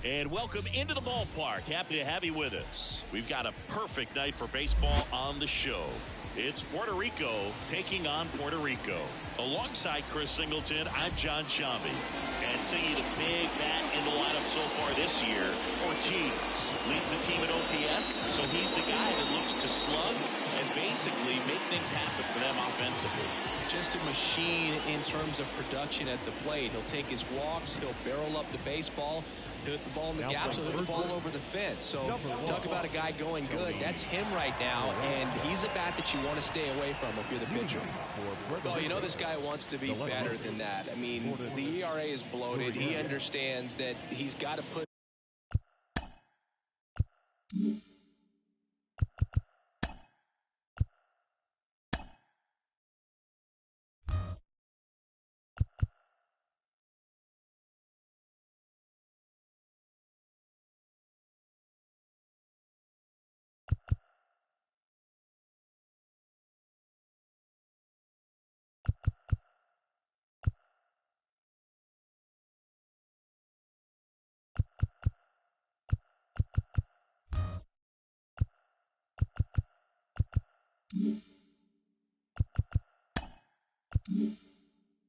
And welcome into the ballpark. Happy to have you with us. We've got a perfect night for baseball on the show. It's Puerto Rico taking on Puerto Rico. Alongside Chris Singleton, I'm John Shambi. And singing a big bat in the lineup so far this year, Ortiz leads the team in OPS, so he's the guy that looks to slug and basically make things happen for them offensively. Just a machine in terms of production at the plate. He'll take his walks, he'll barrel up the baseball, hit the ball in the gaps, he'll hit the ball over the fence. So talk about a guy going good. That's him right now, and he's a bat that you want to stay away from if you're the pitcher. Well, you know this guy wants to be better than that. I mean, the ERA is bloated. He understands that he's got to put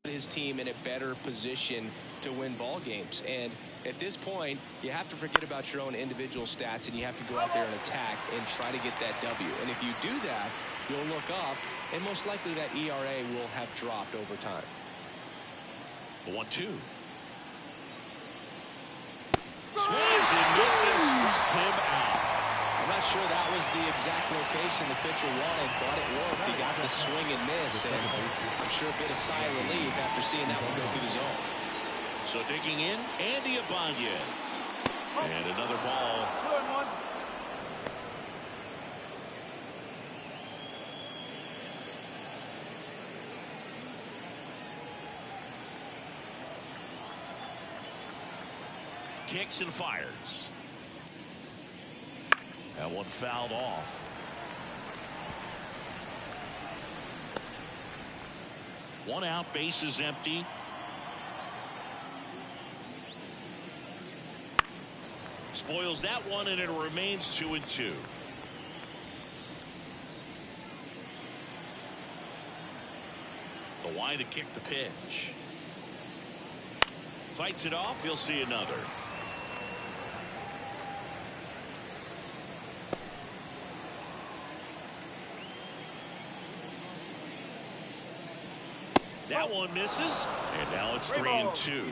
his team in a better position to win ball games. And at this point, you have to forget about your own individual stats and you have to go out there and attack and try to get that W. And if you do that, you'll look up and most likely that ERA will have dropped over time. 1-2. Swings and misses, struck him out. I'm not sure that was the exact location the pitcher wanted, but it worked. He got the swing and miss, and I'm sure a bit of sigh of relief after seeing that one go through the zone. So digging in, Andy Ibanez. And another ball. Kicks and fires. That one fouled off. One out, base is empty. Spoils that one, and it remains 2-2. The wide to kick the pitch. Fights it off. He'll see another. That one misses, and now it's 3-2.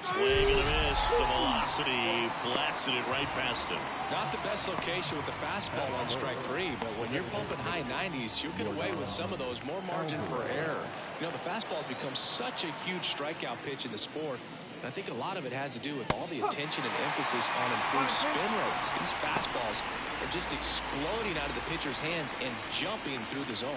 Swing and a miss. The velocity blasted it right past him. Not the best location with the fastball on strike 3, but when you're pumping high 90s, you'll get away with some of those. More margin for error. You know, the fastball has become such a huge strikeout pitch in the sport. And I think a lot of it has to do with all the attention and emphasis on improved spin rates. These fastballs are just exploding out of the pitcher's hands and jumping through the zone.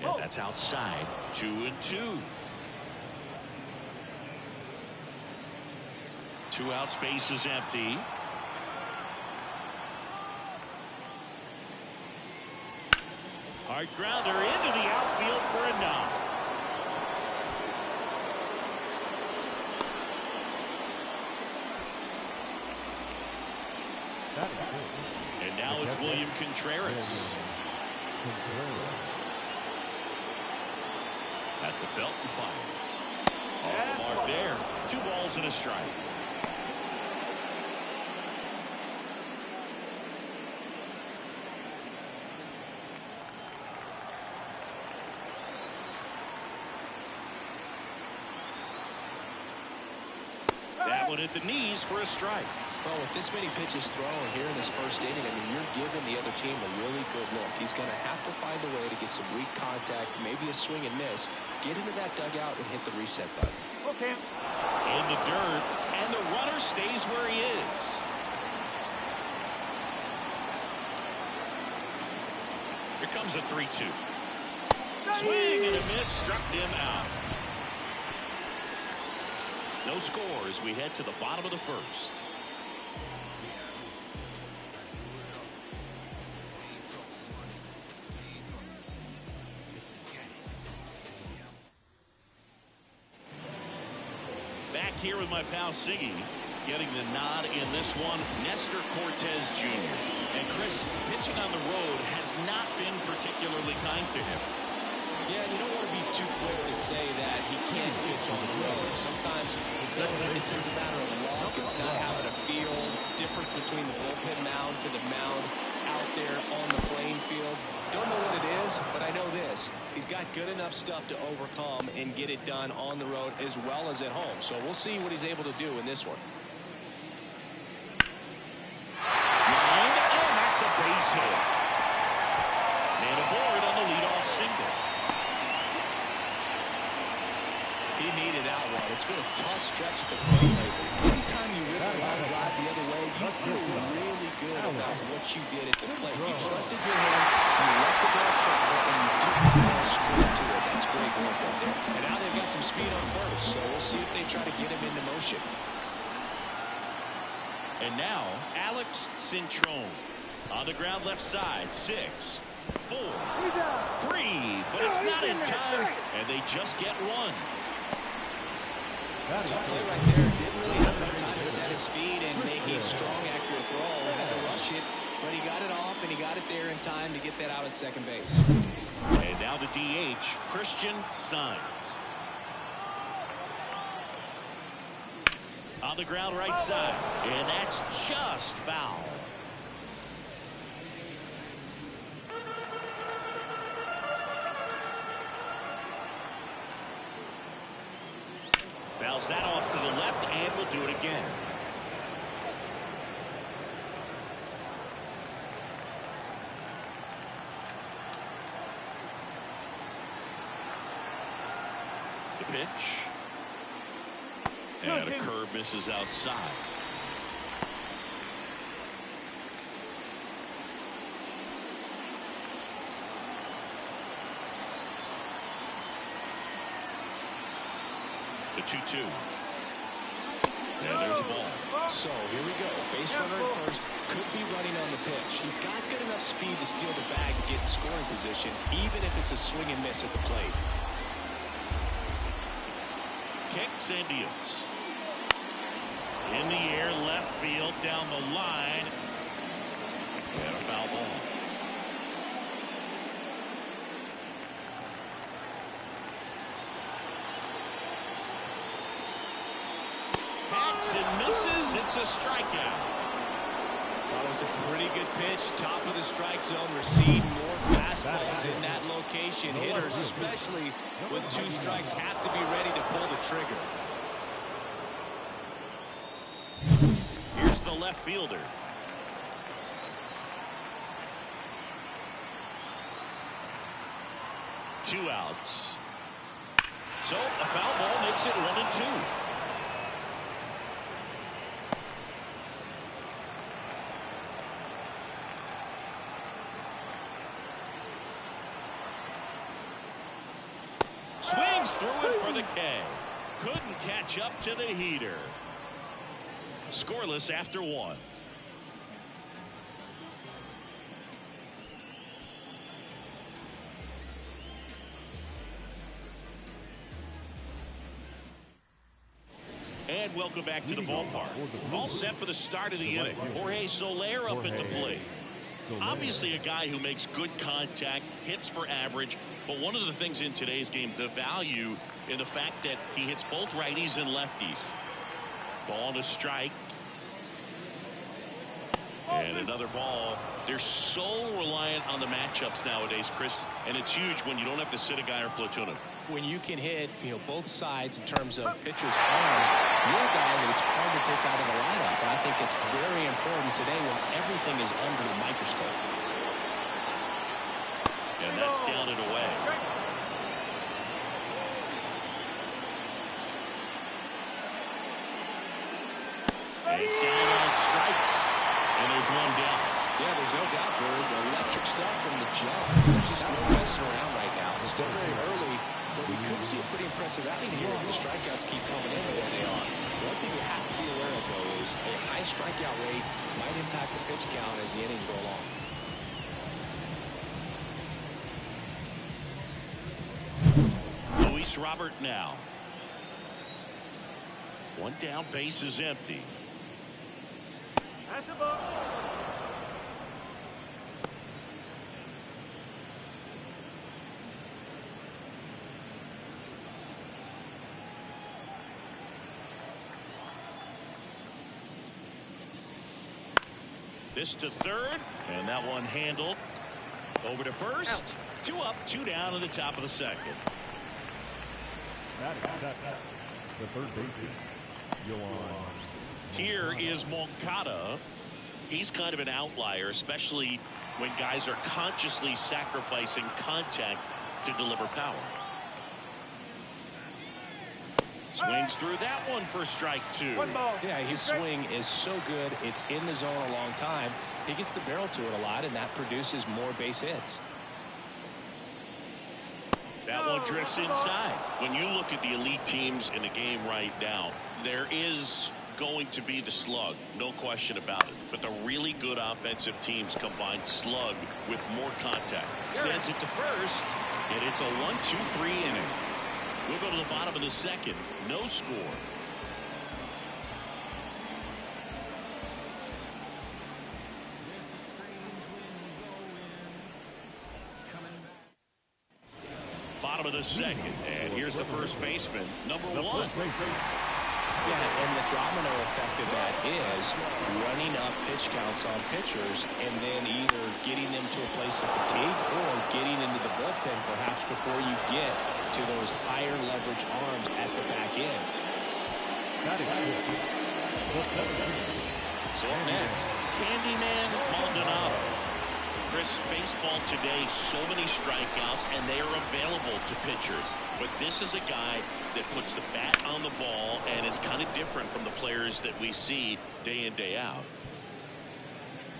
And that's outside. 2-2. 2 outs, base is empty. Hard grounder into the outfield for a knock. And now it's William Contreras. At the belt and fires. Off the mark there. 2 balls and a strike. That one at the knees for a strike. Well, with this many pitches thrown here in this first inning, I mean, you're giving the other team a really good look. He's going to have to find a way to get some weak contact, maybe a swing and miss, get into that dugout and hit the reset button. Okay. In the dirt, and the runner stays where he is. Here comes a 3-2. Swing and a miss, struck him out. No score as we head to the bottom of the first. Back here with my pal Siggy, getting the nod in this one, Nestor Cortez Jr. And Chris, pitching on the road has not been particularly kind to him. Yeah, you don't want to be too quick to say that he can't pitch on the road. Sometimes it's just a matter of luck. It's not having a feel difference between the bullpen mound to the mound out there on the playing field. Don't know what it is, but I know this. He's got good enough stuff to overcome and get it done on the road as well as at home. So we'll see what he's able to do in this one. Line, and that's a base hit. And aboard on the leadoff single. He needed that one. It's been a tough stretch to play lately. Anytime you rip a line drive the other way, you feel really good about what you did at the plate. You trusted your hands, you let the ball travel, and you took the ball straight to it. That's great work right there. And now they've got some speed on first, so we'll see if they try to get him into motion. And now, Alex Cintrone on the ground left side. 6, 4, 3, but it's not in time, and they just get one. Tough play right there. Didn't really have enough time to set his feet and make a strong, accurate throw. Had to rush it, but he got it off, and he got it there in time to get that out at second base. And now the DH, Christian Saenz. On the ground right side, and that's just foul. Fouls that off to the left, and will do it again. The pitch. And a curve misses outside. The 2-2. And there's a ball. So here we go. Base runner at first. Could be running on the pitch. He's got good enough speed to steal the bag and get in scoring position, even if it's a swing and miss at the plate. Kicks and deals. In the air, left field, down the line. And a foul ball. Hacks and misses. It's a strikeout. That was a pretty good pitch. Top of the strike zone. We're seeing more fastballs in that location. Hitters, especially with 2 strikes, have to be ready to pull the trigger. Here's the left fielder. Two outs. So a foul ball makes it 1-2. Swings through it for the K. Couldn't catch up to the heater. Scoreless after 1. And welcome back to the ballpark. All set for the start of the inning. Jorge Soler up at the plate. Obviously a guy who makes good contact, hits for average, but one of the things in today's game, the value in the fact that he hits both righties and lefties. Ball to strike. And another ball. They're so reliant on the matchups nowadays, Chris, and it's huge when you don't have to sit a guy or platoon him. When you can hit, both sides in terms of pitchers' arms, you're a guy that it's hard to take out of the lineup. And I think it's very important today when everything is under the microscope. And that's down and away. And down on strikes. And there's one down. Yeah, there's no doubt, Bird. Electric stuff from the jump. There's just no messing around right now. It's still very early But we could see a pretty impressive outing here if the strikeouts keep coming in the way they are. One thing you have to be aware of, though, is a high strikeout rate might impact the pitch count as the innings roll on. Luis Robert now. One down, base is empty. That's a ball. This to third, and that one handled. Over to first. Out. 2 up, 2 down at the top of the second. The third baseman. Here is Moncada. He's kind of an outlier, especially when guys are consciously sacrificing contact to deliver power. Swings through that one for strike 2. One ball. Yeah, his swing is so good. It's in the zone a long time. He gets the barrel to it a lot, and that produces more base hits. That one drifts inside. When you look at the elite teams in the game right now, there is going to be the slug, no question about it. But the really good offensive teams combine slug with more contact. Sends it to first, and it's a 1-2-3 inning. We'll go to the bottom of the second. No score. Bottom of the second, and here's the first baseman, number 1. Yeah, and the domino effect of that is running up pitch counts on pitchers and then either getting them to a place of fatigue or getting into the bullpen perhaps before you get to those higher leverage arms at the back end. So up next, Candyman Maldonado. Chris, baseball today, so many strikeouts, and they are available to pitchers. But this is a guy that puts the bat on the ball and is kind of different from the players that we see day in, day out.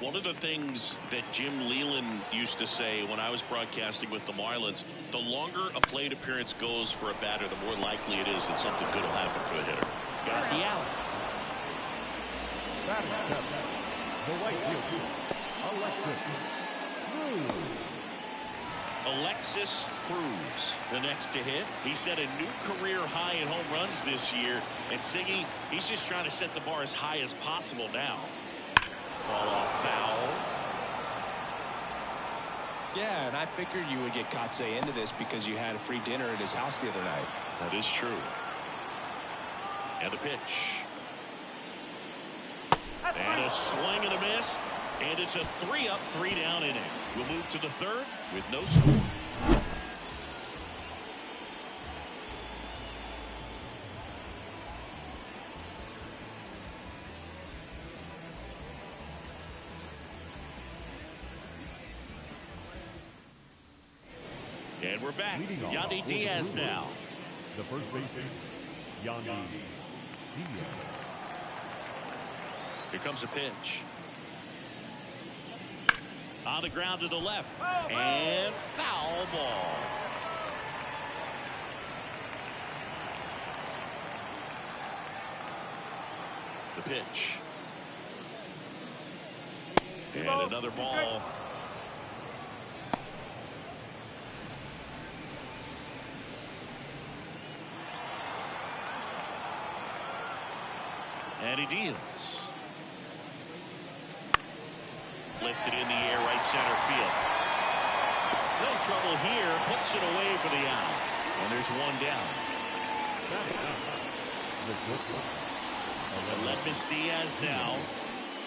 One of the things that Jim Leland used to say when I was broadcasting with the Marlins, the longer a plate appearance goes for a batter, the more likely it is that something good will happen for the hitter. Got the out. The right field. Alexis Cruz, the next to hit. He set a new career high in home runs this year. And Siggy, he's just trying to set the bar as high as possible now. Fall off foul. Yeah, and I figured you would get Katse into this because you had a free dinner at his house the other night. That is true. And the pitch. And a swing and a miss. And it's a 3-up, 3-down inning. We'll move to the third with no score. And we're back. Yandy Diaz now. The first baseman, Yandy Diaz. Here comes a pitch. On the ground to the left. And foul ball. The pitch. And another ball. And he deals. Lifted in the air, right center field. No trouble here. Puts it away for the out. And there's one down. Aibonito Diaz now.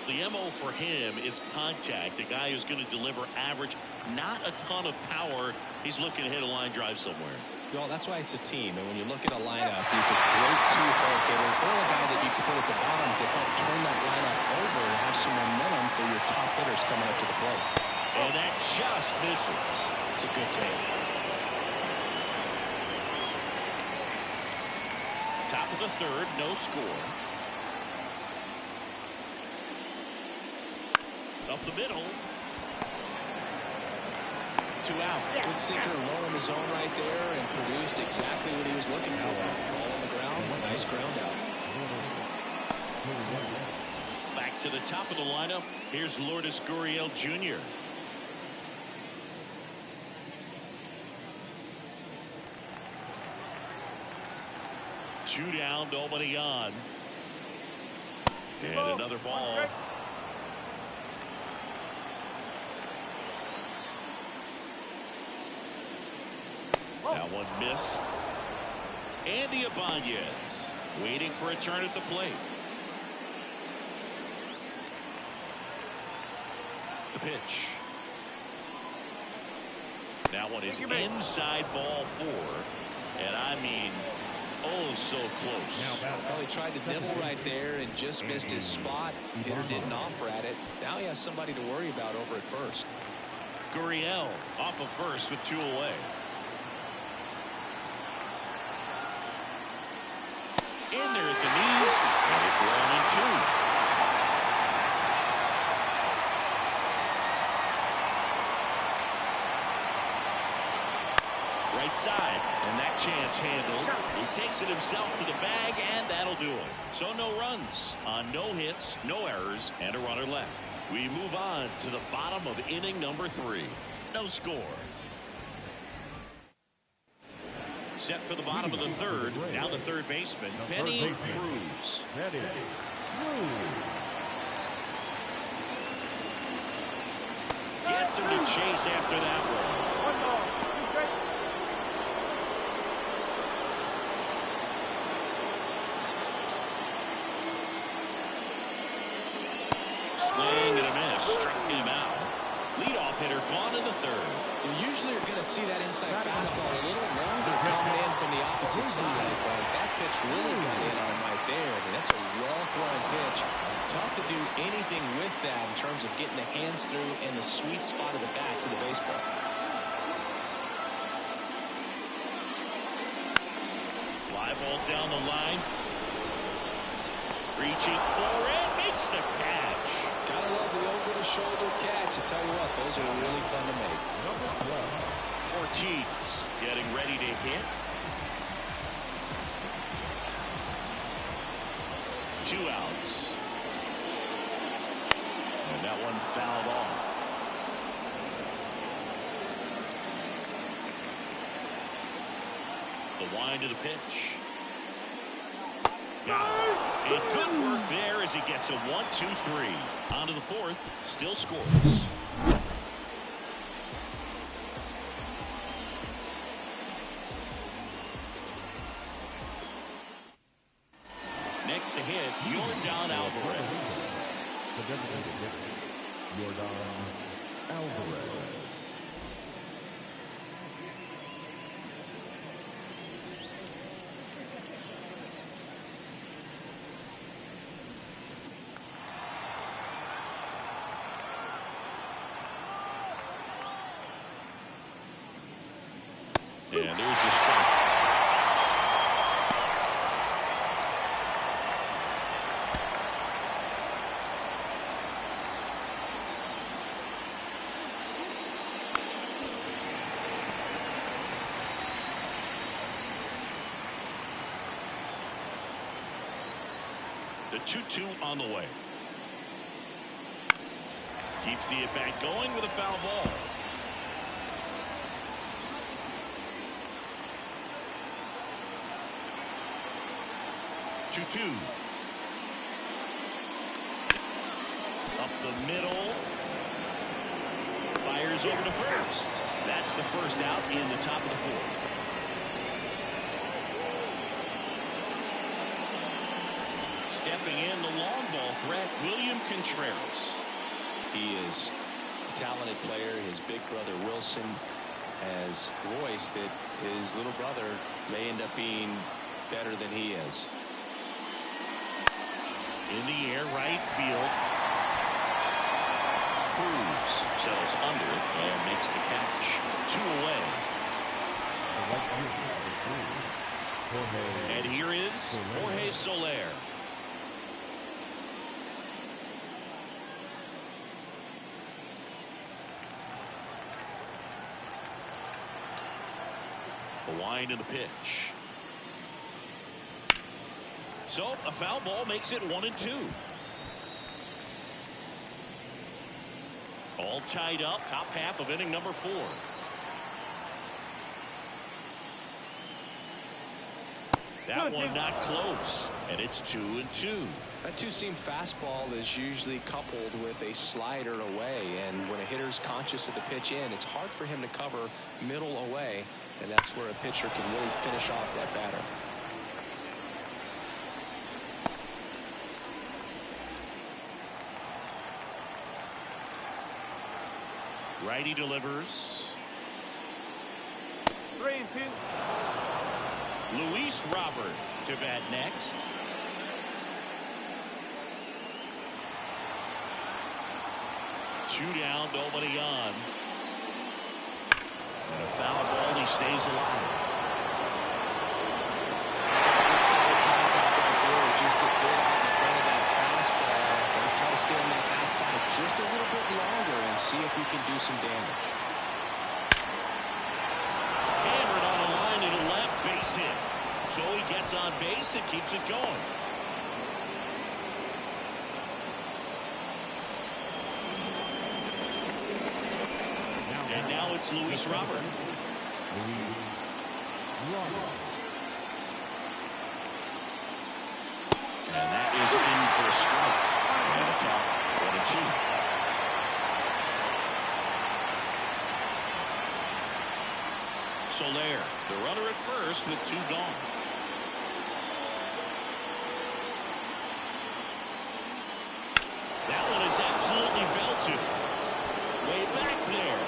The MO for him is contact. A guy who's going to deliver average, not a ton of power. He's looking to hit a line drive somewhere. Well, that's why it's a team. And when you look at a lineup, he's a great two-hole hitter or a guy that you can put at the bottom to help turn that lineup over and have some momentum for your top hitters coming up to the plate. And that just misses. It's a good take. Top of the third, no score. Up the middle. 2 out. Good sinker low in the zone right there and produced exactly what he was looking for. Ball on the ground. Nice ground out. Back to the top of the lineup. Here's Lourdes Gurriel Jr. Two down, nobody on. And another ball. That one missed. Andy Ibanez waiting for a turn at the plate. The pitch. That one is inside ball 4. And I mean, oh, so close. Well, he tried to nibble right there and just missed his spot. Hitter didn't offer at it. Now he has somebody to worry about over at first. Gurriel off of first with 2 away. In there at the knees, and it's 1-2. Right side, and that chance handled. He takes it himself to the bag, and that'll do it. So no runs on no hits, no errors, and a runner left. We move on to the bottom of inning number 3. No score. Set for the bottom of the 3rd. Now the third baseman, Benny Cruz. Gets him to chase after that one. Swing and a miss. Struck him out. Leadoff hitter gone in the 3rd. You usually are going to see that inside fastball a little longer coming in from the opposite side, but that pitch really got in on him right there. I mean, that's a well-thrown pitch. Tough to do anything with that in terms of getting the hands through and the sweet spot of the bat to the baseball. Fly ball down the line. Reaching for it. Makes the catch. Gotta love the over-the-shoulder catch. I tell you what, those are really fun to make. Ortiz getting ready to hit. 2 outs. And that one fouled off. The wind to the pitch. And good work there as he gets a 1-2-3. On to the 4th. Still scores. Next to hit, Yordan Alvarez. The designated hitter, Yordan Alvarez. And there's the strike. The 2-2 on the way. Keeps the at-bat going with a foul ball. Two. Up the middle. Fires over to first. That's the first out in the top of the 4th. Stepping in, the long ball threat, William Contreras. He is a talented player. His big brother Wilson has voiced that his little brother may end up being better than he is. In the air, right field. Cruz settles under it and makes the catch. 2 away. And here is Jorge Soler. wind of the pitch. So a foul ball makes it 1-2. All tied up, top half of inning number 4. That one not close, and it's 2-2. That two-seam fastball is usually coupled with a slider away, and when a hitter's conscious of the pitch in, it's hard for him to cover middle away, and that's where a pitcher can really finish off that batter. Righty delivers. 3-2. Luis Robert to bat next. Two down, nobody on. And a foul ball, he stays alive. Inside contact right there, just a bit out in front of that fastball. Gonna try to stay on that outside just a little bit longer and see if we can do some damage. Hammered on the line to the left, base hit. So he gets on base and keeps it going. And now it's Luis Robert. And that is in for a strike. And a count, 1-2. Soler, the runner at first with 2 gone. That one is absolutely belted. Way back there.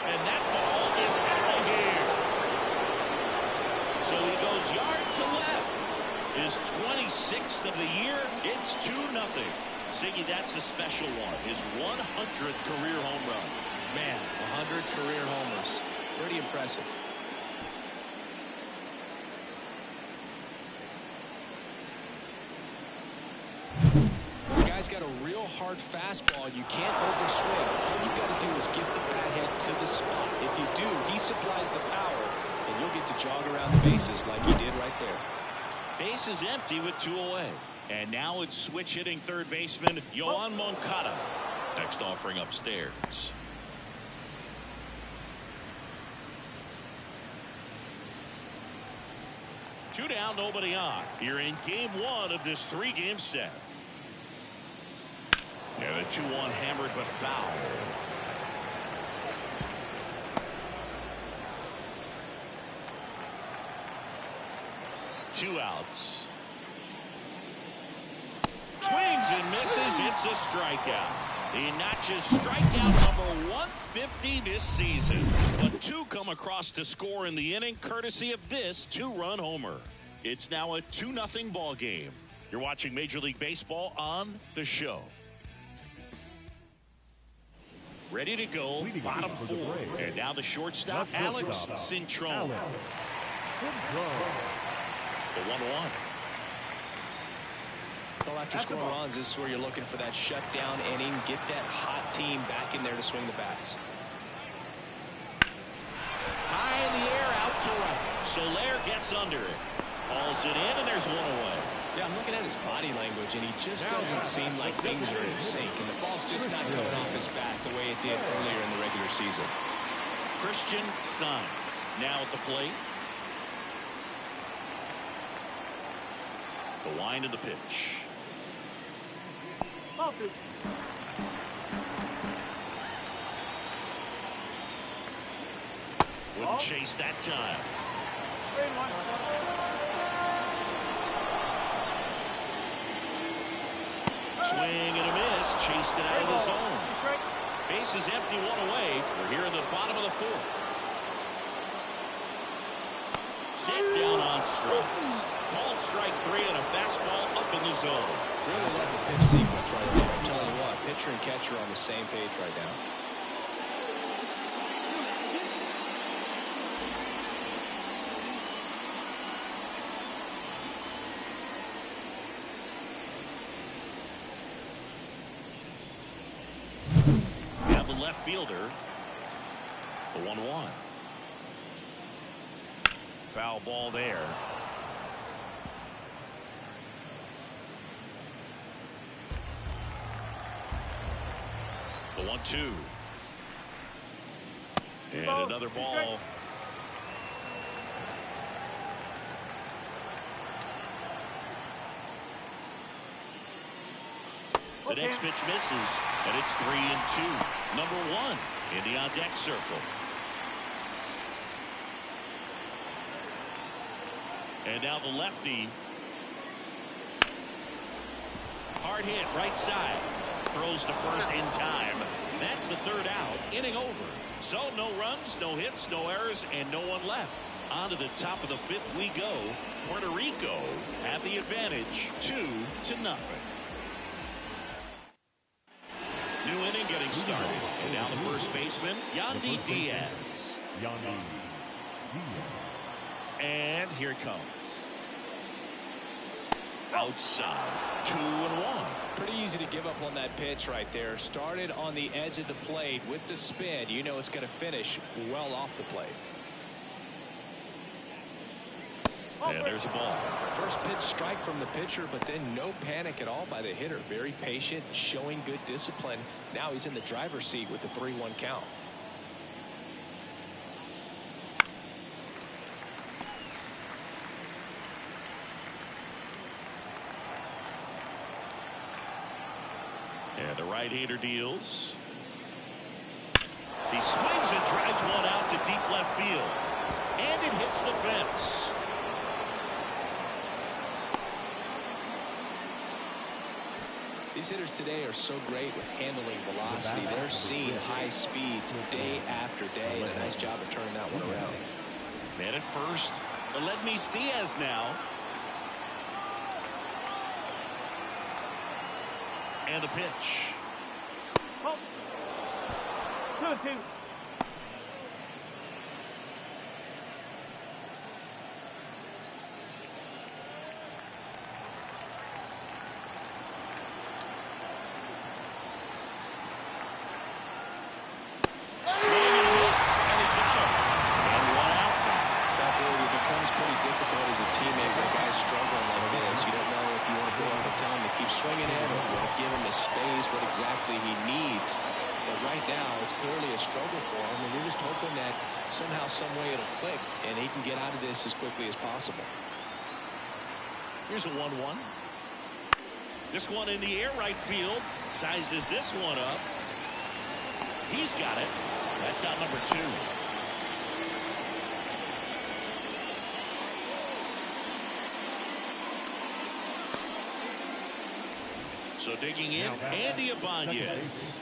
And that ball is out of here. So he goes yard to left. His 26th of the year. It's 2-0. Siggy, that's a special one. His 100th career home run. Man, 100 career homers. Pretty impressive. The guy's got a real hard fastball. You can't overswing. All you got to do is get the bat head to the spot. If you do, he supplies the power, and you'll get to jog around the bases like he did right there. Base is empty with 2 away. And now it's switch hitting third baseman Yoan Moncada. Next offering upstairs. Two down, nobody on. You're in game 1 of this 3-game set. And a 2-1 hammered but foul. Two outs. Swings and misses. It's a strikeout. He notches strikeout number 150 this season. But 2 come across to score in the inning courtesy of this 2-run homer. It's now a 2-0 ball game. You're watching Major League Baseball on the show. Ready to go, bottom 4. And now the shortstop, Alex Cintron. The 1-1. Well, after scoring runs, this is where you're looking for that shutdown inning. Get that hot team back in there to swing the bats. High in the air, out to right. Soler gets under it. Hauls it in, and there's 1 away. Yeah, I'm looking at his body language, and he just doesn't seem like things are in sync. And the ball's just not coming off his bat the way it did earlier in the regular season. Christian Saenz now at the plate. The wind of the pitch. Wouldn't chase that time. Swing and a miss. Chased it out of the zone. Base is empty, 1 away. We're here in the bottom of the 4th. Sit down on strikes. Called strike 3 and a fastball up in the zone. Really love the pitch sequence right there. I'm telling you what, pitcher and catcher are on the same page right now. We have the left fielder. The 1-1. foul ball there. The 1-2. And another ball. The next pitch misses, and it's 3-2. Number 1 in the on-deck circle. And now the lefty. Hard hit right side. Throws to first in time. That's the third out. Inning over. So no runs, no hits, no errors, and no one left. On to the top of the 5th we go. Puerto Rico have the advantage 2-0. New inning getting started. And now the first baseman, Yandy Diaz. And here it comes. Outside, 2-1. Pretty easy to give up on that pitch right there. Started on the edge of the plate with the spin. You know it's going to finish well off the plate. And there's a ball. First pitch strike from the pitcher, but then no panic at all by the hitter. Very patient, showing good discipline. Now he's in the driver's seat with the 3-1 count. And the right-hander deals. He swings and drives one out to deep left field. And it hits the fence. These hitters today are so great with handling velocity. They're seeing high speeds day after day, and a nice job of turning that one around. Man at first. Aibonito Diaz now. And the pitch. Oh. 2-2. Swinging in or give him the space, what exactly he needs. But right now, it's clearly a struggle for him, and we're just hoping that somehow, some way it'll click, and he can get out of this as quickly as possible. Here's a 1-1. This one in the air right field. Sizes this one up. He's got it. That's out number 2. So digging in, Andy Ibanez.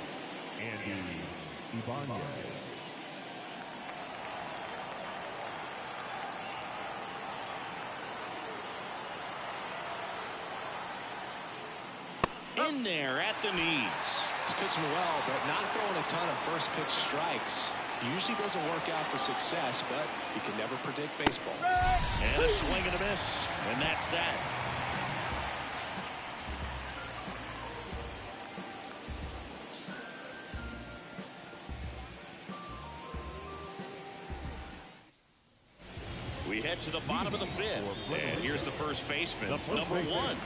In there at the knees. He's pitching well, but not throwing a ton of first pitch strikes. Usually doesn't work out for success, but you can never predict baseball. And a swing and a miss, and that's that. We head to the bottom of the 5th, and here's the first baseman, number 1.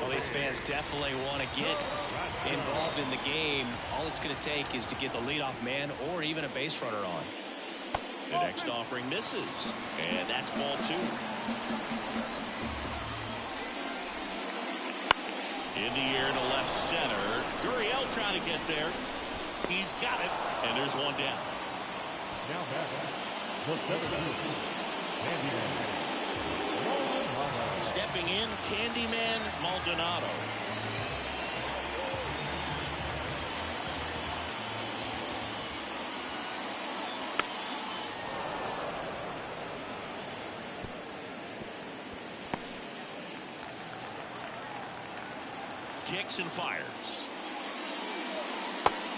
Well, these fans definitely want to get involved in the game. All it's going to take is to get the leadoff man or even a base runner on. The next offering misses, and that's ball 2. In the air to left center. Gurriel trying to get there. He's got it, and there's one down. Now back. Stepping in, Candyman Maldonado. Kicks and fires.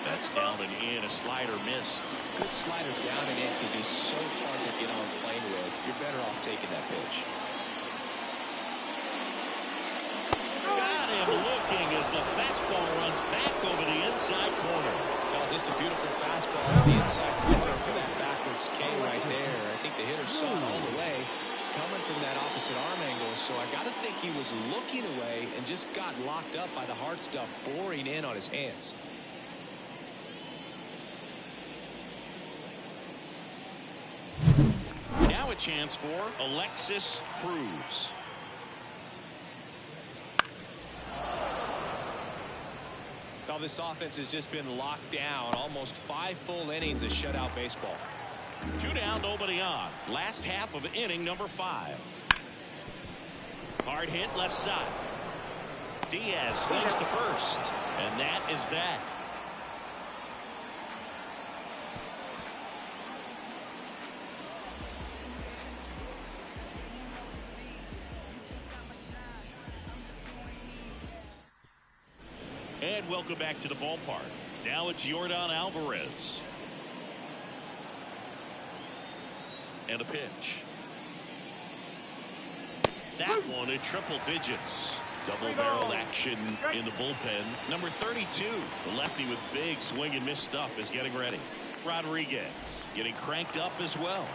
That's down and in. A slider missed. Good slider down and in can be so fun to get on plane with. You're better off taking that pitch. Got him looking as the fastball runs back over the inside corner. Well, Well, just a beautiful fastball on the inside corner for that backwards K right there. I think the hitter saw it all the way coming from that opposite arm angle. So I got to think he was looking away and just got locked up by the hard stuff boring in on his hands. Now a chance for Alexis Cruz. Well, this offense has just been locked down. Almost 5 full innings of shutout baseball. 2 down, nobody on. Last half of inning number 5. Hard hit left side. Diaz slings to first. And that is that. And welcome back to the ballpark. Now it's Yordan Alvarez. And a pitch. That one at triple digits. Double-barreled action in the bullpen. Number 32, the lefty with big swing and miss stuff, is getting ready. Rodriguez getting cranked up as well.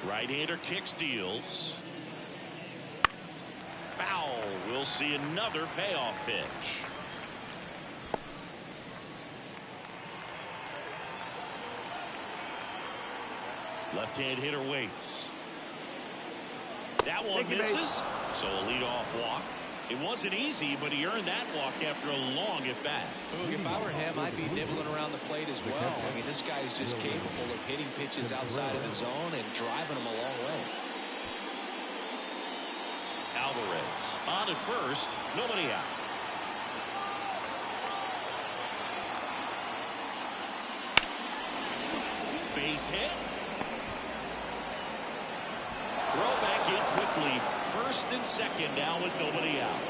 Right-hander kicks, deals. Foul. We'll see another payoff pitch. Left-hand hitter waits. That one misses. So a leadoff walk. It wasn't easy, but he earned that walk after a long at-bat. If I were him, I'd be nibbling around the plate as well. I mean, this guy is just capable of hitting pitches outside of the zone and driving them a long way. Alvarez on at first, nobody out. Base hit. Throw back in quickly. First and second now with nobody out.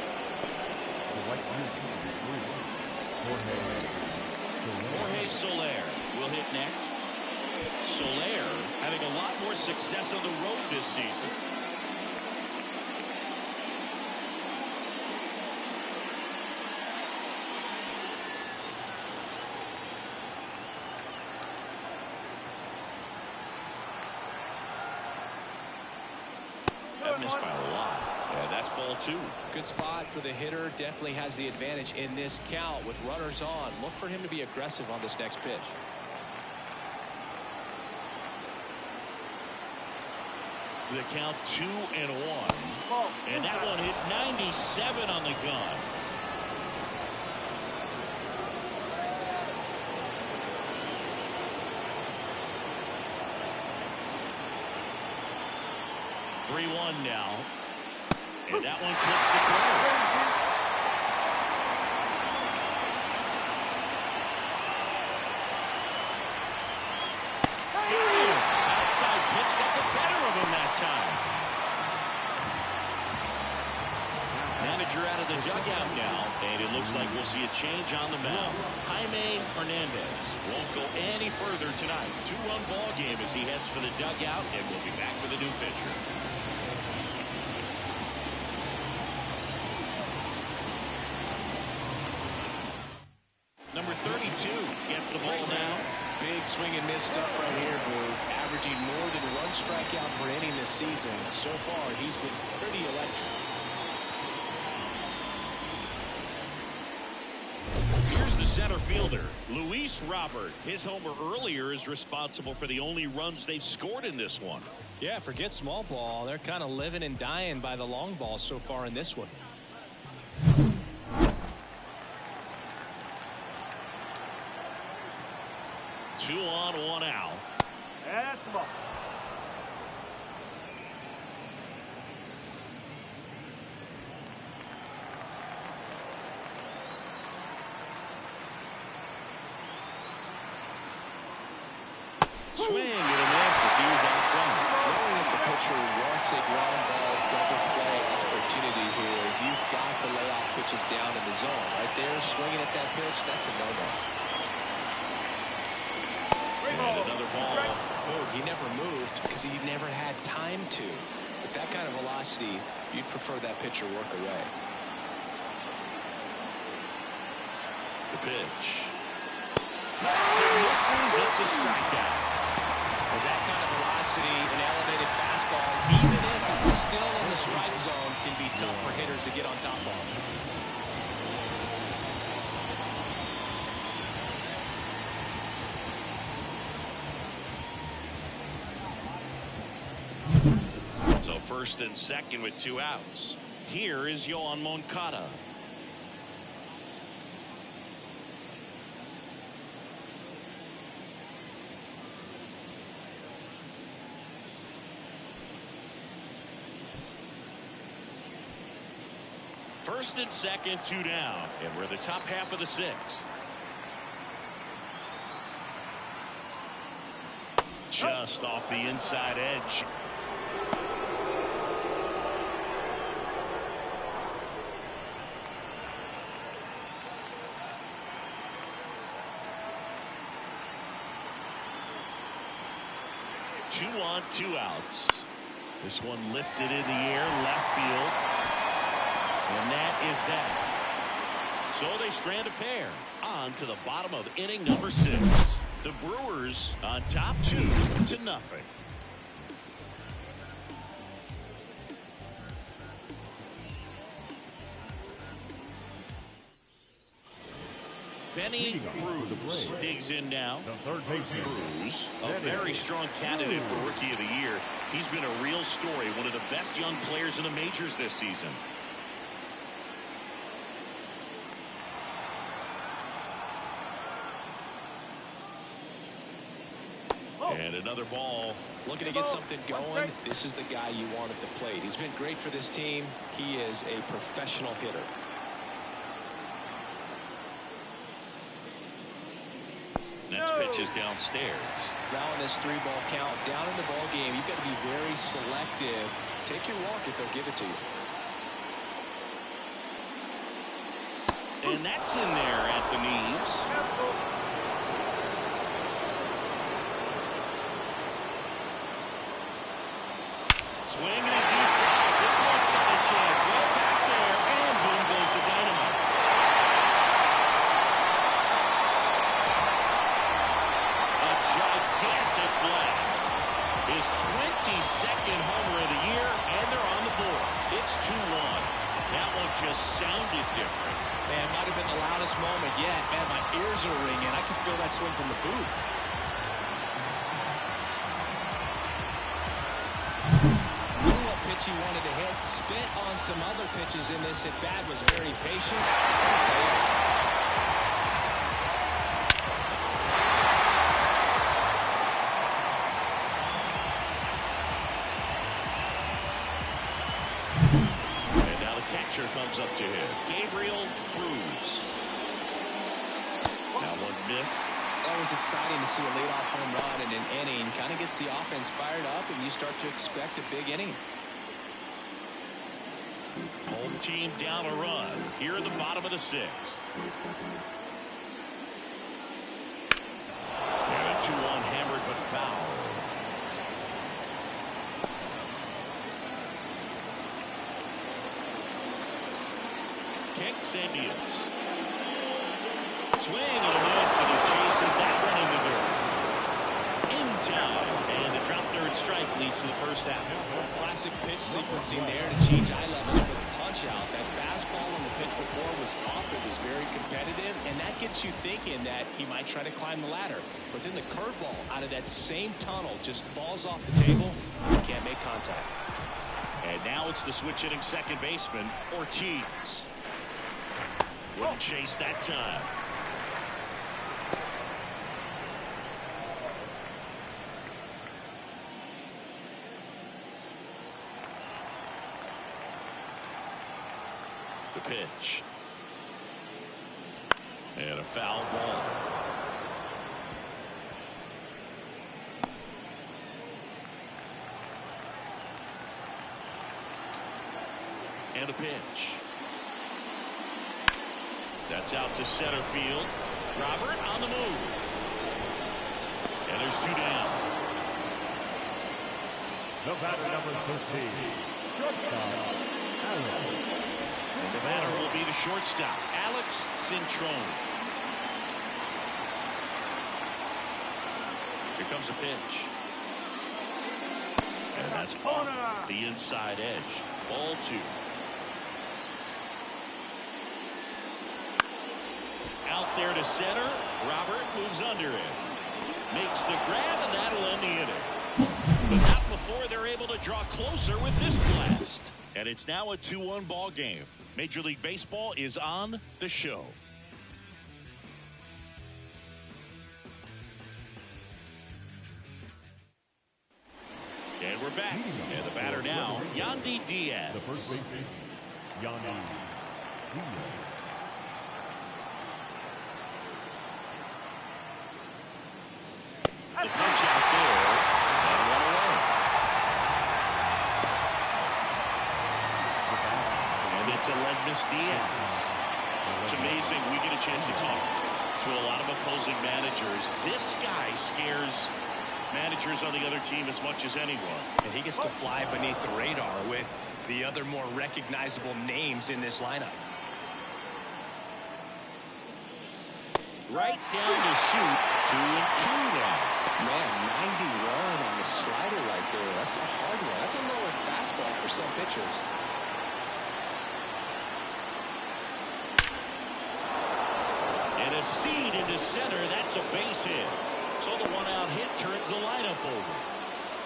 Jorge Soler will hit next. Soler having a lot more success on the road this season. That missed by a lot. Yeah, that's ball 2. Good spot for the hitter. Definitely has the advantage in this count with runners on. Look for him to be aggressive on this next pitch. The count 2-1. And that one hit 97 on the gun. Three-one now. And that one clips the corner. Outside pitch got the better of him that time. Manager out of the dugout now, and it looks like we'll see a change on the mound. Jaime Hernandez won't go any further tonight. 2-run ball game as he heads for the dugout, and we'll be back with a new pitcher. Number 32 gets the ball now. Big swing and miss stuff right here, Boo. Averaging more than 1 strikeout per inning this season. So far, he's been pretty electric. Here's the center fielder, Luis Robert. His homer earlier is responsible for the only runs they've scored in this one. Yeah, forget small ball. They're kind of living and dying by the long ball so far in this one. 2 on, 1 out. That's the ball. Swing and a miss as he was out front. Knowing that the pitcher wants a ground ball double play opportunity here, you've got to lay out pitches down in the zone. Right there, swinging at that pitch, that's a no-no. And another ball. Oh, he never moved because he never had time to. With that kind of velocity, you'd prefer that pitcher work away. The pitch. Misses. It's a strikeout. With that kind of velocity, an elevated fastball, even if it's still in the strike zone, can be tough for hitters to get on top of. So first and second with 2 outs. Here is Yoan Moncada. First and second, 2 down, and we're the top half of the 6th. Just off the inside edge. Two on, 2 outs. This one lifted in the air, left field. And that is that. So they strand a pair. On to the bottom of inning number 6. The Brewers on top 2-0. Benny Cruz digs in now. Cruz, a very strong candidate for Rookie of the Year. He's been a real story, one of the best young players in the majors this season. And another ball. Looking to get something going. This is the guy you want at the plate. He's been great for this team. He is a professional hitter. Next pitch is downstairs. Now in this 3-ball count, down in the ball game, you've got to be very selective. Take your walk if they'll give it to you. And that's in there at the knees. Swing and a deep drive. This one's got a chance. Well back there, and boom goes the dynamite. A gigantic blast. His 22nd homer of the year, and they're on the board. It's 2-1. That one just sounded different. Man, it might have been the loudest moment yet. Man, my ears are ringing. I can feel that swing from the booth. He wanted to hit, spit on some other pitches in this at bat, was very patient. And now the catcher comes up to him, Gabriel Cruz. That one missed. That was exciting to see a leadoff home run in an inning. Kind of gets the offense fired up, and you start to expect a big inning. Home team down a run here in the bottom of the 6th. And a 2-1 hammered but foul. Kicks and deals. Swing and a miss, and he chases that one in the dirt. In time, and the drop third strike leads to the first out. Classic pitch sequencing there to change eye levels for the punch out. That fastball on the pitch before was off. It was very competitive, and that gets you thinking that he might try to climb the ladder. But then the curveball out of that same tunnel just falls off the table. He can't make contact. And now it's the switch hitting second baseman, Ortiz. Wouldn't chase that time. The pitch. And a foul ball. And a pitch. That's out to center field. Robert on the move. And there's 2 down. The batter, number 13. Shortstop, Alex. And the batter will be the shortstop, Alex Cintrone. Here comes a pitch. And that's off the inside edge. Ball 2. Out there to center. Robert moves under it. Makes the grab, and that'll end the inning. But not before they're able to draw closer with this blast. And it's now a 2-1 ball game. Major League Baseball is on the show. And we're back. And the batter now, Yandy Diaz. The first baseman, Yandy Diaz. The pitch out there, and 1 away. And it's Aibonito Diaz. It's amazing. We get a chance to talk to a lot of opposing managers. This guy scares managers on the other team as much as anyone. And he gets to fly beneath the radar with the other more recognizable names in this lineup. Right down the chute, 2-2 now. Man, 91 on the slider right there. That's a hard one. That's a lower fastball for some pitchers. And a seed into center. That's a base hit. So the 1-out hit turns the lineup over.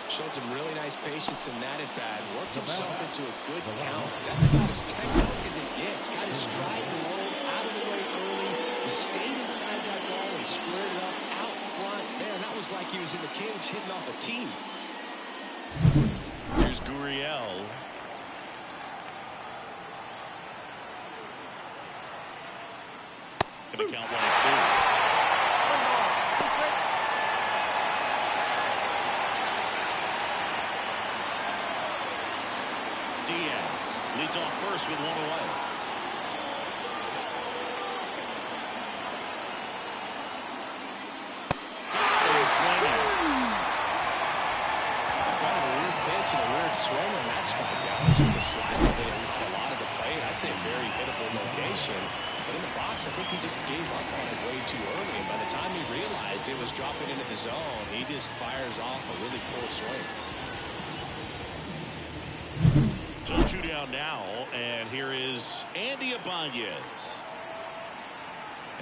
Showed some really nice patience in that at bat. Worked himself into a good count. That's about as textbook as it gets. Got his stride low, out of the way early. He stayed inside that ball and squared it up out front. Man, that was like he was in the cage hitting off a tee. Here's Gurriel. Gonna count 1-2. Diaz leads off first with 1 away. Kind of a weird pitch and a weird swing on that strikeout. Just a slider that a lot of the plate. I'd say a very hittable location. But in the box, I think he just gave up on it way too early. And by the time he realized it was dropping into the zone, he just fires off a really poor swing. So 2 down now, and here is Andy Ibanez.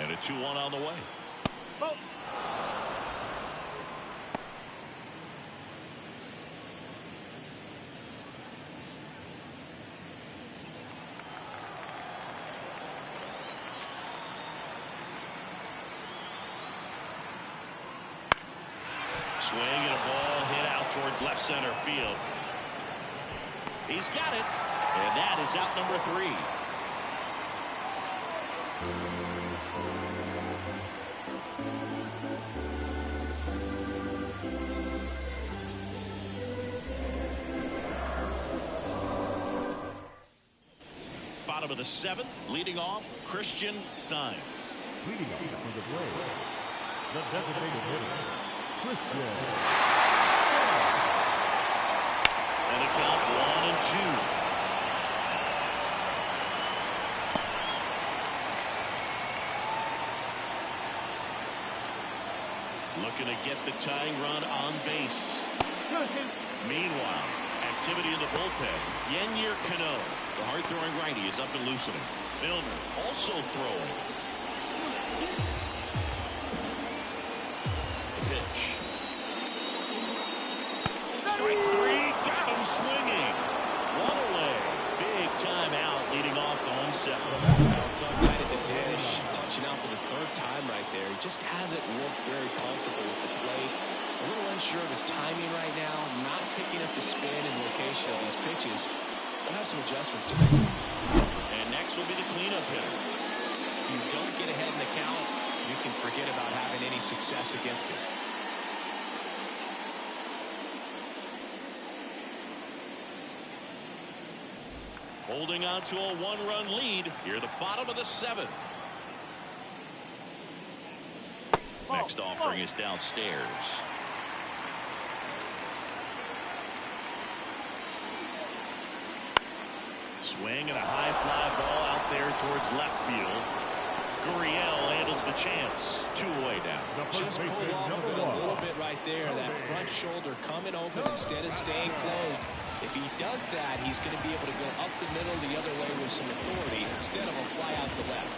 And a 2-1 on the way. Oh. Swing and a ball hit out towards left center field. He's got it, and that is out number 3. Bottom of the 7th, leading off, Christian Sainz. Leading off for the play, the designated hitter, Christian. And a count 1-2. Looking to get the tying run on base. Meanwhile, activity in the bullpen. Yennier Cano, the hard-throwing righty, is up and loosening. Milner also throwing. The pitch. Strike 3, got him swinging. 1 away. Big time out, leading off the home set. Outside right at the dish. Touching out for the 3rd time right there. He just hasn't looked very comfortable with the plate. A little unsure of his timing right now. Not picking up the spin and location of these pitches. We'll have some adjustments to make. And next will be the cleanup hitter. If you don't get ahead in the count, you can forget about having any success against him. Holding on to a 1-run lead here at the bottom of the 7th. Next offering is downstairs. Swing and a high fly ball out there towards left field. Gurriel handles the chance. 2 away now. Just pulled off of it a little bit right there. That front shoulder coming open instead of staying closed. If he does that, he's going to be able to go up the middle the other way with some authority instead of a fly out to left.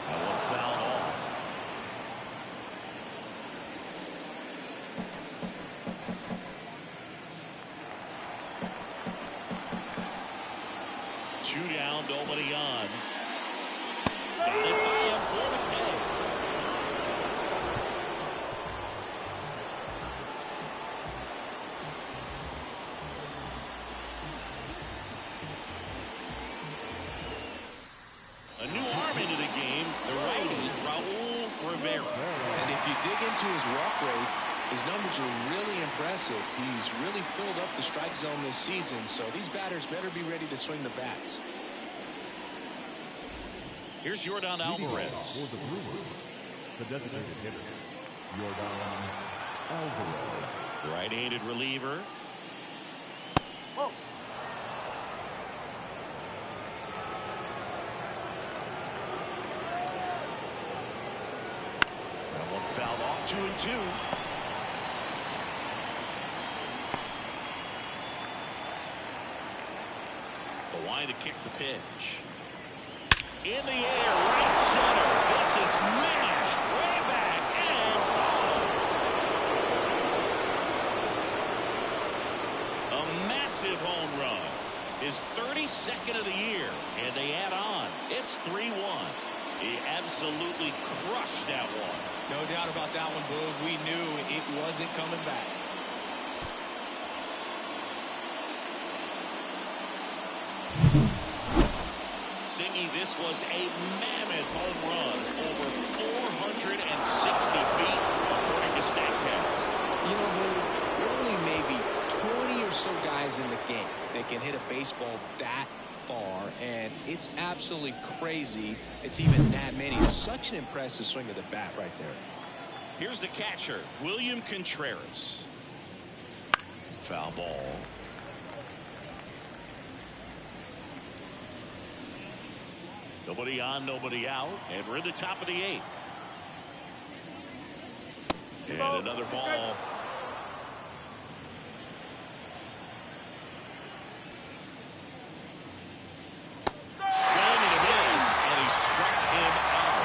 That one fouled off. Two down, nobody on. Batted by him for the K. A new arm into the game, the righty, Raul Rivera. And if you dig into his walk rate, his numbers are really impressive. He's really filled up the strike zone this season, so these batters better be ready to swing the bats. Here's Jordan Alvarez. For the Brewers, the designated hitter, Jordan Alvarez. Right-handed reliever. Whoa. That one fouled off. 2-2. The line to kick the pitch. In the air, right center. This is mashed way back and gone. A massive home run. His 32nd of the year, and they add on. It's 3-1. He absolutely crushed that one. No doubt about that one, Boog. We knew it wasn't coming back. Singy, this was a mammoth home run, over 460 feet, according to StatCast. You know, Boog, there are only maybe 20 or so guys in the game that can hit a baseball that far, and it's absolutely crazy it's even that many. Such an impressive swing of the bat right there. Here's the catcher, William Contreras. Foul ball. Nobody on, nobody out, and we're in the top of the 8th. And another ball. Swing and a miss, and he struck him out.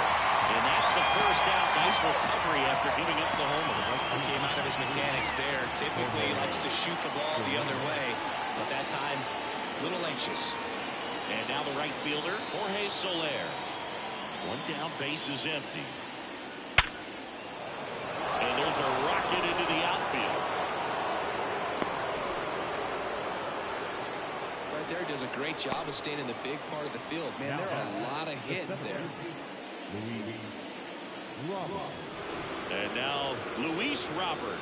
And that's the first out. Nice recovery after giving up the homer. He came out of his mechanics there. Typically he likes to shoot the ball the other way, but that time a little anxious. And now the right fielder, Jorge Soler. One down, base is empty. And there's a rocket into the outfield. Right there, does a great job of staying in the big part of the field. Man, there are a lot of hits there. And now Luis Robert.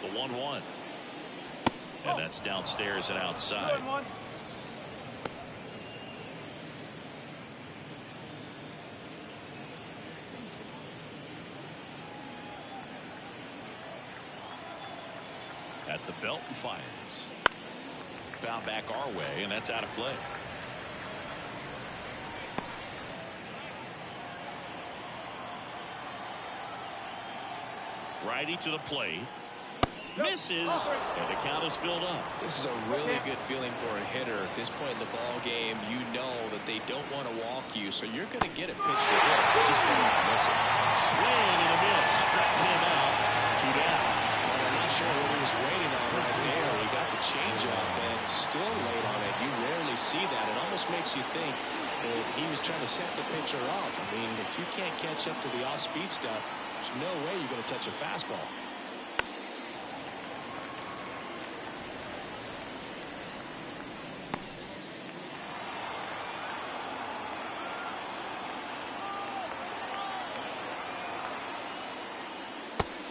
The 1-1. And that's downstairs and outside. At the belt and fires. Foul back our way, and that's out of play. Righty to the plate. Misses, and the count is filled up. This is a really good feeling for a hitter at this point in the ball game. You know that they don't want to walk you, so you're going to get a pitch to hit. Just better not miss it. Swing and a miss, struck him out. 2 down. Well, I'm not sure what he was waiting on right there. He got the changeup and still late on it. You rarely see that. It almost makes you think that he was trying to set the pitcher up. I mean, if you can't catch up to the off-speed stuff, there's no way you're going to touch a fastball.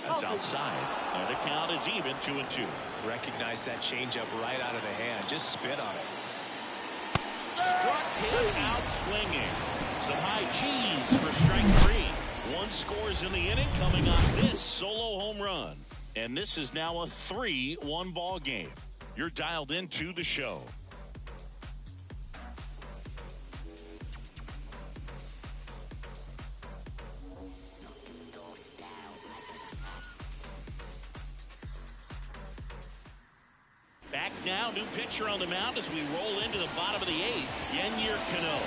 That's outside, and the count is even 2-2. Recognize that changeup right out of the hand. Just spit on it. Struck him out swinging. Some high cheese for strike 3. one scores in the inning coming on this solo home run. And this is now a 3-1 ball game. You're dialed into the show. Back now, new pitcher on the mound as we roll into the bottom of the eighth. Yennier Cano.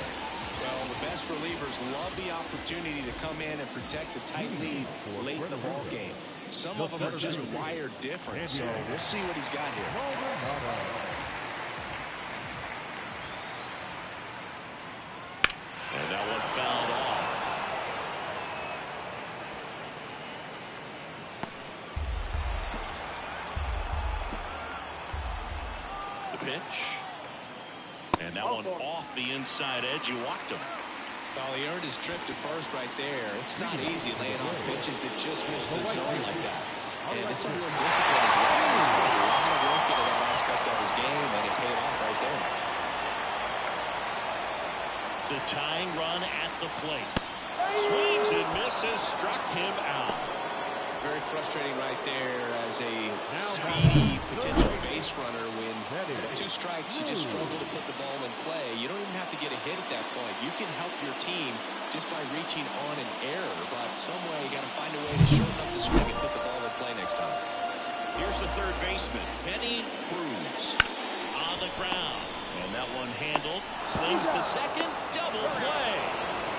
Well, the best relievers love the opportunity to come in and protect a tight lead late in the ball game. Some of them are just wired different, so we'll see what he's got here. And that one fouled off. Pitch. And that one off the inside edge. You walked him. Well, he earned his trip to first right there. It's not easy laying off pitches that just miss the zone like that. And it's a real discipline as well. He's put a lot of work into that aspect of his game, and it paid off right there. The tying run at the plate. Swings and misses. Struck him out. Very frustrating right there as a speedy potential base runner. When two strikes, you just struggle to put the ball in play. You don't even have to get a hit at that point. You can help your team just by reaching on an error, but some way you got to find a way to shorten up the swing and put the ball in play next time. Here's the third baseman, Benny Cruz, on the ground, and that one handled. Slings to second, double play.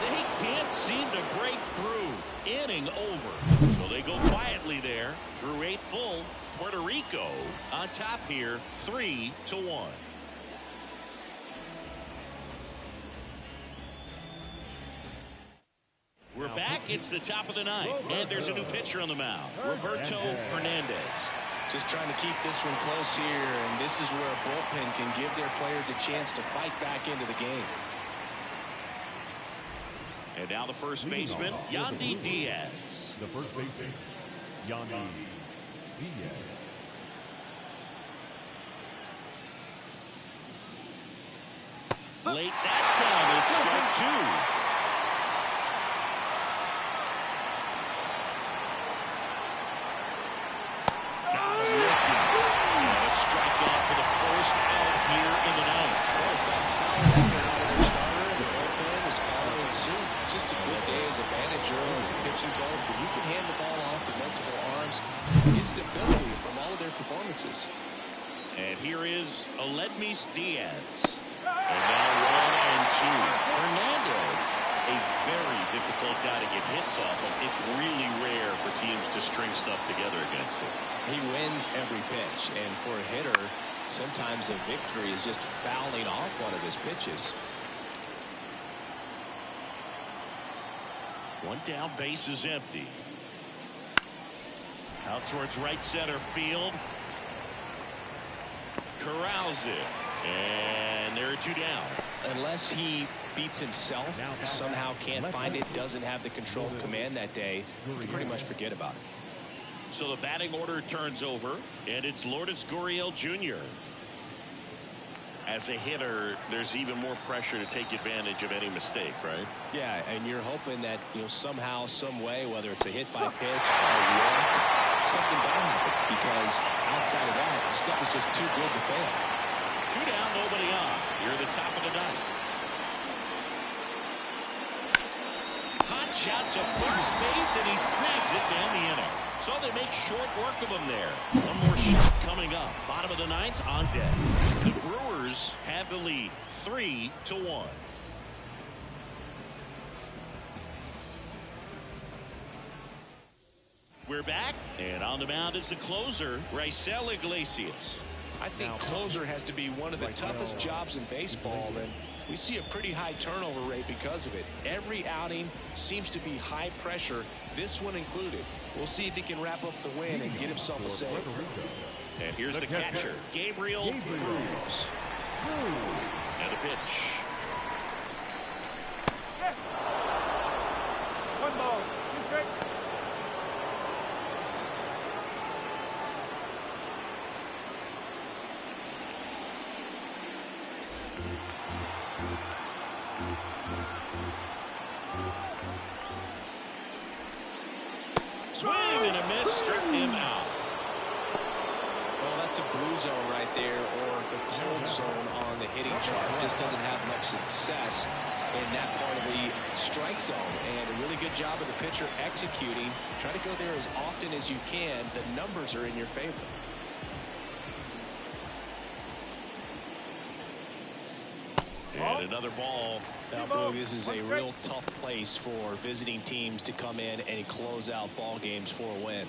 They can't seem to break through. Inning over. So they go quietly there through 8 full. Puerto Rico on top here, 3-1. We're back. It's the top of the ninth, and there's a new pitcher on the mound, Roberto Hernandez. Just trying to keep this one close here, and this is where a bullpen can give their players a chance to fight back into the game. And now the first baseman, Yandy Diaz. The first baseman, Yandy Diaz. Late that time, it's strike 2. Got him lifting. And a strikeout for the first out here in the ninth. Well, it's a solid effort out of their starter. The bullpen is following suit. It's just a good day as a manager or as a pitching coach when you can hand the ball off to multiple arms and get stability from all of their performances. And here is Aledmis Diaz. And now 1-2. Hernandez, a very difficult guy to get hits off of. It's really rare for teams to string stuff together against him. He wins every pitch, and for a hitter, sometimes a victory is just fouling off one of his pitches. One down, base is empty. Out towards right center field. Corrals it. And there are 2 down. Unless he beats himself, somehow can't find it, doesn't have the control and command that day, you can pretty much forget about it. So the batting order turns over, and it's Lourdes Gurriel Jr. As a hitter, there's even more pressure to take advantage of any mistake, right? Yeah, and you're hoping that, somehow, some way, whether it's a hit by pitch or a walk, something bad happens, because outside of that, stuff is just too good to fail. 2 down, nobody on. You're at the top of the ninth. Hot shot to first base, and he snags it down the inning. So they make short work of him there. One more shot coming up. Bottom of the ninth on deck. The Brewers have the lead, 3-1. We're back, and on the mound is the closer, Raisel Iglesias. I think closer has to be one of the toughest jobs in baseball, and we see a pretty high turnover rate because of it. Every outing seems to be high pressure, this one included. We'll see if he can wrap up the win and get himself a save. And here's the catcher, Gabriel Cruz. And a pitch. 1 ball, 2 strikes. Swing and a miss. Struck him out. Well, that's a blue zone right there, or the cold zone on the hitting chart. Just doesn't have much success in that part of the strike zone. And a really good job of the pitcher executing. Try to go there as often as you can. The numbers are in your favor. And another ball. Now, Boog, this is a real tough place for visiting teams to come in and close out ball games for a win.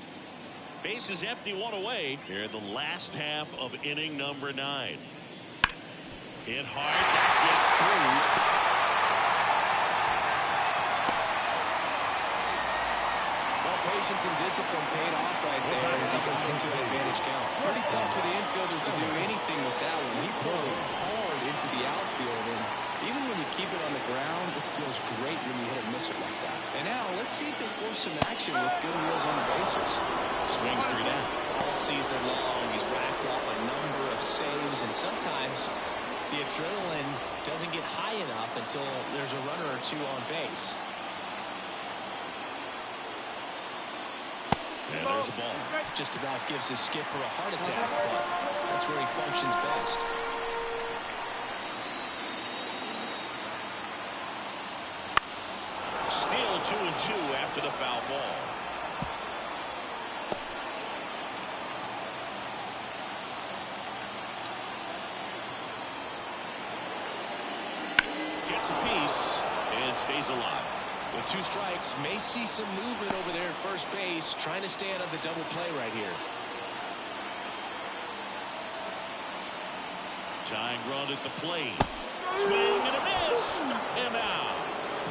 Base is empty, one away. Here in the last half of inning number 9. Hit hard. That gets through. Well, patience and discipline paid off right there as he got into an advantage count. Pretty tough for the infielders to do anything with that one. He pulled it hard into the outfield, and even when you keep it on the ground, it feels great when you hit a miss it like that. And now, let's see if they force some action with good wheels on the bases. Swings 3 down. All season long, he's racked off a number of saves, and sometimes the adrenaline doesn't get high enough until there's a runner or two on base. And there's a ball. Just about gives his skipper a heart attack, but that's where he functions best. Steal 2-2 after the foul ball. Gets a piece and stays alive. With 2 strikes, may see some movement over there at first base, trying to stay out of the double play right here. Tying run at the plate. Swing and a miss. Struck him out.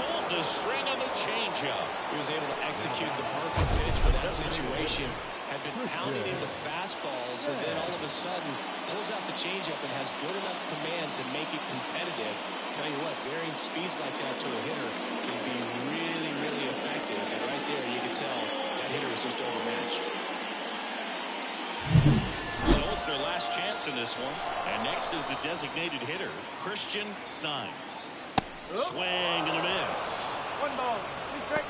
Pulled the string on the changeup. He was able to execute the perfect pitch for that situation. Had been pounding in with fastballs, and then all of a sudden pulls out the changeup and has good enough command to make it competitive. Tell you what, varying speeds like that to a hitter can be really, really effective. And right there, you can tell that hitter is just overmatched. So it's their last chance in this one. And next is the designated hitter, Christian Sainz. Swing and a miss. 1 ball, 2 strikes.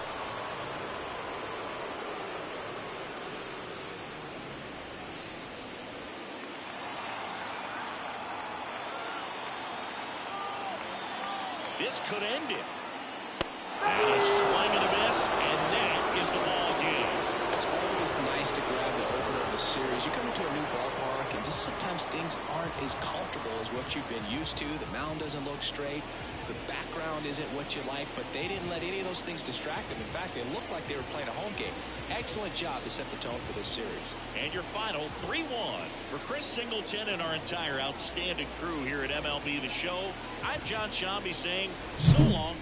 This could end it. And a swing and a miss, and that is the ball game. It's always nice to grab the opener of a series. You come into a new ballpark, and just sometimes things aren't as comfortable as what you've been used to. The mound doesn't look straight. The background isn't what you like, but they didn't let any of those things distract them. In fact, they looked like they were playing a home game. Excellent job to set the tone for this series. And your final 3-1 for Chris Singleton and our entire outstanding crew here at MLB The Show. I'm John Shambi saying so long.